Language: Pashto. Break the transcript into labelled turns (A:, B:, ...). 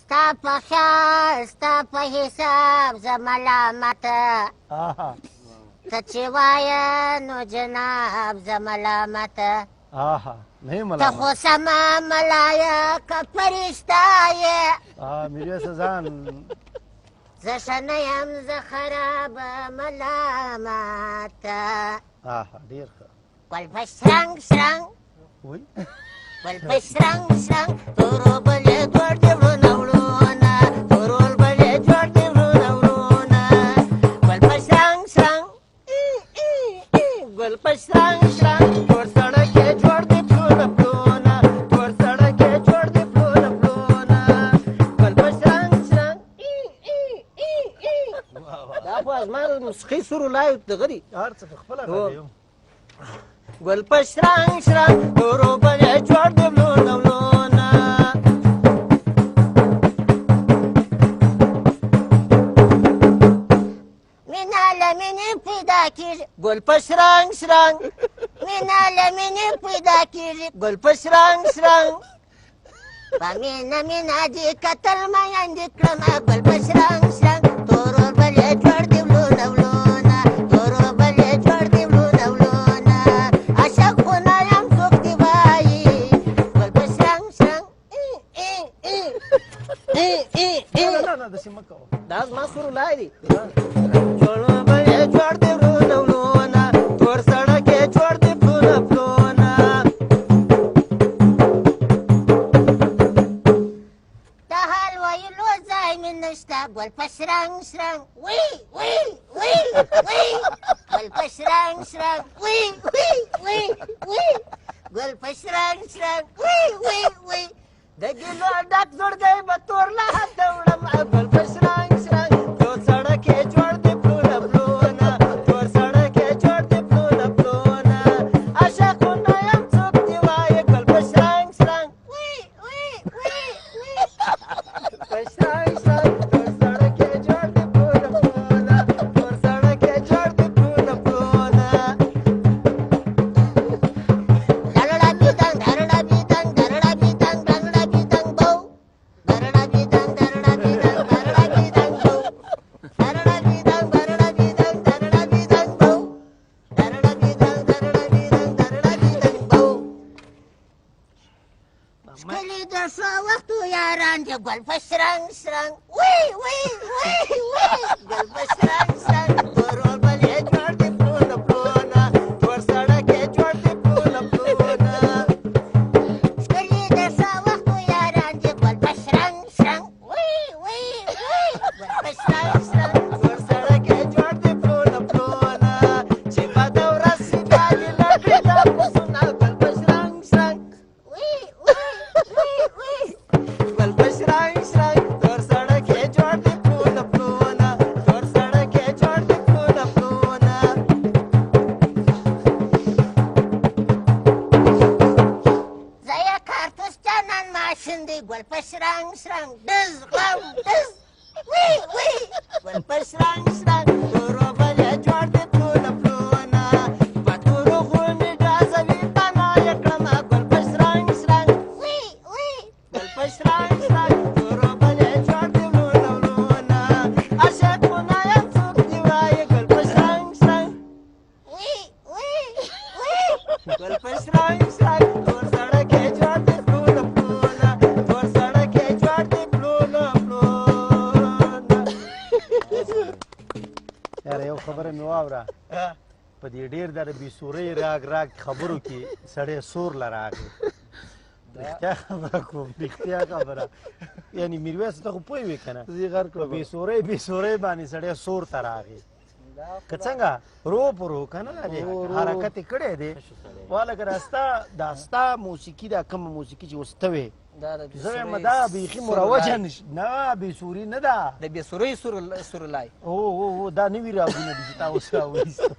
A: ستا په خیال ستا په حساب زه ملامته ته چې وایه نو جناب زه ملامته ته خو سمه ملایکه فرشته یې
B: میرویسه ځان
A: زه ښه نه یم زه خرابه ملامته
B: ډېر ښه
A: ګل په شرنګ شرنګ ګل په شرنګ شرنګ تورو بلې جوړ دي وروڼه وروڼه تورول بلې جوړ دي وروڼه وروڼه ګل په شرنګ شرنګ ګل په شرنګ شرنګ تور سړک یې جوړ دي پلونه پلونه تور سړک یې جوړ دي پلونه پلونه ګل په شرنګ شرنګ دا خو زما موسیقي سرولای دغه دي
B: هر څه په خپله غږ
A: ګل په شرنګ شرنګ تورو بلې جوړ دي وروڼه وروڼه مینه له مینې پیدا کېږي ګل په شرنګ شرنګ مینه له مینې پیدا کېږي ګل په شرنګ شرنګ په مینه مینه دې کتل میندې کړمه ګل په شرنګ شرنګ تورو بلې جوړ دي وروڼه وروڼه تورو بلې جوړ دي وروڼه وروڼه عاشق خو نه یم څوک دې وایي ګل په شرنګ شرنګ
B: نه داسې مه کوه
A: دا زما سرولای دی تورو بلې جوړ دي وروڼه وروڼه تور سړک یې جوړ دي پلونه پلونه د حال ویلو ځای مې نشته ګل په شرنګ شرنګ وی وی وی وی ګل په شرنګ شرنګ وی وی وی وی ګل په شرنګ شرنګ وی وی وی د ګیلو ډک زړګی به تور له حده وړم ګل په شرنګ شرنګ تور سړک یې جوړ دي پلونه پلونه تور سړک یې جوړ دي پلونه پلونه عاشق خو نه یم څوک دې وایي ګل په شرنګ شرنګ وی وی وی وی په شرنګ شرنګ تور سړک یې جوړ دي پلونه پلونه تور سړک یې جوړ دي پلونه پلونه درړه بي دنګ درړه بي دنګ درړه بي دنګ درړه بي دنګ بو درړه بي دنګ درړه بي دنګ درړه بي دنګ بو درړه بي دنګ درړه بي دنګ درړه بي دنګ بو درړه بي دنګ درړه بي دنګ درړه بي دنګ بو ښکلي د ښو وختو یاران دي ګل په شرنګ شرنګ وی وی وی وی ګل په شرنګ شرنګ تورول بلې جوړ دي پلونه پلونه تور سړک یې جوړ دي پلونه پلونه ښکلي د ښو وختو یاران دي ګل په شرنګ شرنګ وی وی وی ګل په شرنګ شرنګ تور سړک یې جوړ دي پلونه پلونه چې بده ورځ شي بیا دې لټوي دا پسونه ګل په شرنګ شرنګ وی وی وی وی ګل په شرنګ شرنګ تور سړک یې جوړ دي پلونه پلونه تور سړک یې جوړ دي پلونه پلونه زه یې کارتوس جانان ماشین دی ګل په شرنګ شرنګ ډز غم ډز وی وی ګل په شرنګ شرنګ تورو بلې جوړ دي پلونه پلونه په تورو غونې ډازوي پناه یې کړمه ګل په شرنګ شرنګ وی وی ګل په شرنګ شرنګ تورو بلې جوړ دي وروڼه وروڼه عاشق خو نه یم څوک دې وایي ګل په شرنګ شرنګ وی وی وی ګل په شرنګ شرنګ تور سړک یې جوړ دي پلونه پلونه تور سړک یې جوړ دي پلونه پلونه
B: یاره یو خبره مې واوره په دې ډېر د بېسورۍ راګ راګ خبرو کې سړی سور له راغی رښتیا خبره کوم رښتیا خبره یعنې میرویس ته خو پوه وې که نه بېسورۍ بېسورۍ باندې سړی سور ته راغی که څنګه رو په رو که نه حرکت یې کړی دی والکه دا ستا موسیقي دا کومه موسیقي چې اوس ته وې زه وایم دا بیخي مروجه نه بېسوري نه ده
A: د بېسورۍ سرولای
B: دا نوي راګونه دي چې تا اوس راوایستو